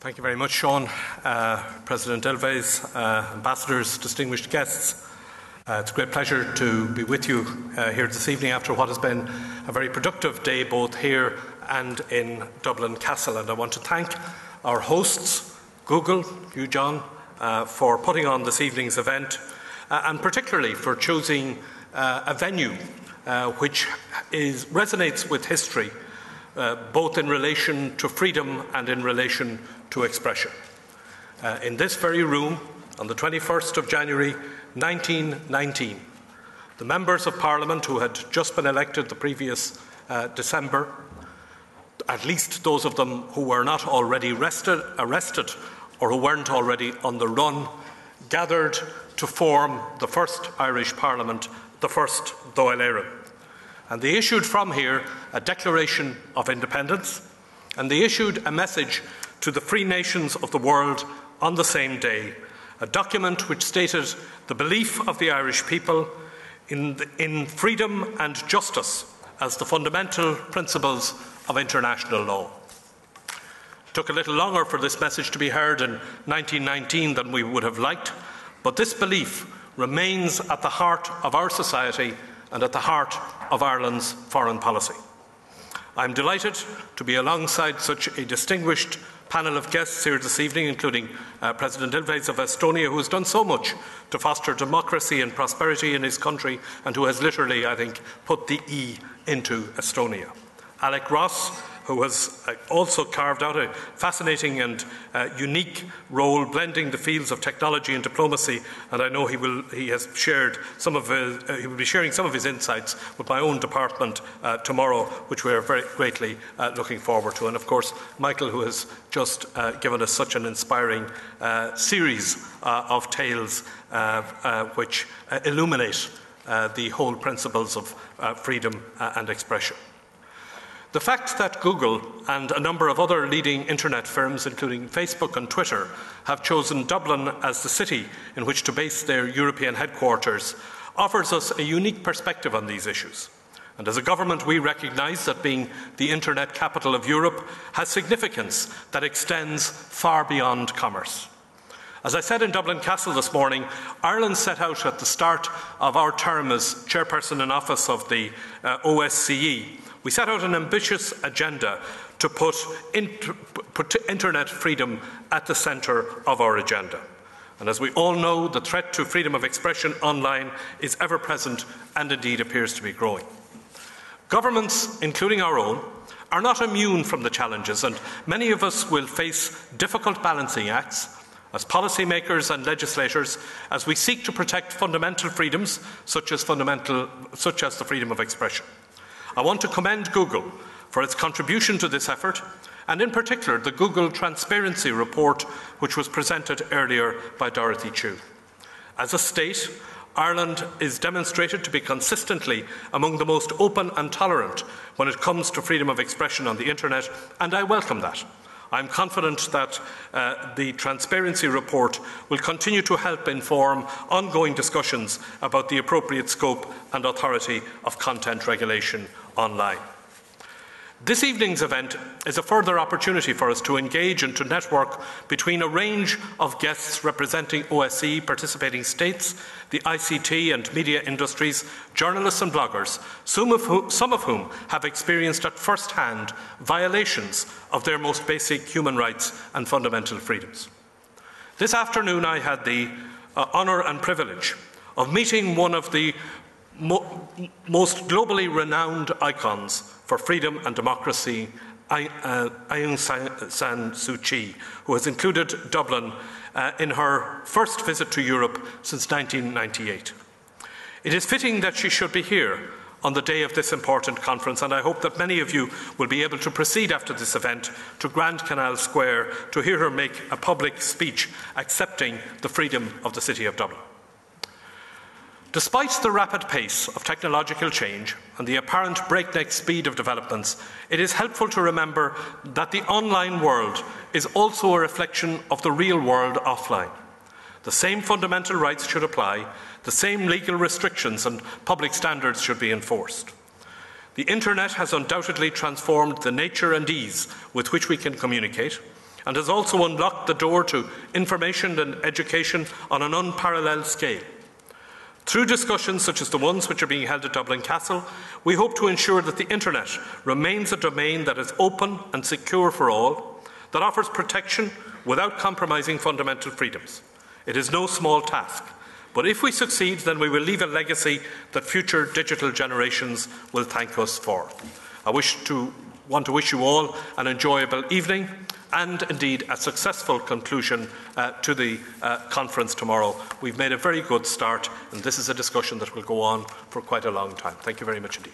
Thank you very much, Sean. President Elves, ambassadors, distinguished guests. It's a great pleasure to be with you here this evening after what has been a very productive day both here and in Dublin Castle. And I want to thank our hosts, Google, you John, for putting on this evening's event and particularly for choosing a venue which resonates with history, both in relation to freedom and in relation to expression. In this very room, on the 21st of January 1919, the members of Parliament who had just been elected the previous December, at least those of them who were not already arrested or who weren't already on the run, gathered to form the first Irish Parliament, the first Dáil Éireann. And they issued from here a declaration of independence, and they issued a message to the free nations of the world on the same day, a document which stated the belief of the Irish people in freedom and justice as the fundamental principles of international law. It took a little longer for this message to be heard in 1919 than we would have liked, but this belief remains at the heart of our society and at the heart of Ireland's foreign policy. I'm delighted to be alongside such a distinguished panel of guests here this evening, including President Ilves of Estonia, who has done so much to foster democracy and prosperity in his country and who has literally, I think, put the E into Estonia. Alec Ross, who has also carved out a fascinating and unique role blending the fields of technology and diplomacy, and I know he will be sharing some of his insights with my own department tomorrow, which we are very greatly looking forward to. And of course, Michael, who has just given us such an inspiring series of tales which illuminate the whole principles of freedom and expression. The fact that Google and a number of other leading internet firms, including Facebook and Twitter, have chosen Dublin as the city in which to base their European headquarters offers us a unique perspective on these issues. And as a government, we recognise that being the internet capital of Europe has significance that extends far beyond commerce. As I said in Dublin Castle this morning, Ireland set out at the start of our term as chairperson in office of the OSCE. We set out an ambitious agenda to put internet freedom at the centre of our agenda. And as we all know, the threat to freedom of expression online is ever present and indeed appears to be growing. Governments, including our own, are not immune from the challenges, and many of us will face difficult balancing acts as policymakers and legislators as we seek to protect fundamental freedoms such as the freedom of expression. I want to commend Google for its contribution to this effort, and in particular the Google Transparency Report, which was presented earlier by Dorothy Chu. As a state, Ireland is demonstrated to be consistently among the most open and tolerant when it comes to freedom of expression on the internet, and I welcome that. I'm confident that the Transparency Report will continue to help inform ongoing discussions about the appropriate scope and authority of content regulation online. This evening's event is a further opportunity for us to engage and to network between a range of guests representing OSCE participating states, the ICT and media industries, journalists and bloggers, some of whom have experienced at first hand violations of their most basic human rights and fundamental freedoms. This afternoon I had the honour and privilege of meeting one of the most globally renowned icons for freedom and democracy, Aung San Suu Kyi, who has included Dublin in her first visit to Europe since 1998. It is fitting that she should be here on the day of this important conference, and I hope that many of you will be able to proceed after this event to Grand Canal Square to hear her make a public speech accepting the freedom of the City of Dublin. Despite the rapid pace of technological change and the apparent breakneck speed of developments, it is helpful to remember that the online world is also a reflection of the real world offline. The same fundamental rights should apply, the same legal restrictions and public standards should be enforced. The internet has undoubtedly transformed the nature and ease with which we can communicate, and has also unlocked the door to information and education on an unparalleled scale. Through discussions such as the ones which are being held at Dublin Castle, we hope to ensure that the Internet remains a domain that is open and secure for all, that offers protection without compromising fundamental freedoms. It is no small task, but if we succeed, then we will leave a legacy that future digital generations will thank us for. I want to wish you all an enjoyable evening and indeed a successful conclusion to the conference tomorrow. We've made a very good start, and this is a discussion that will go on for quite a long time. Thank you very much indeed.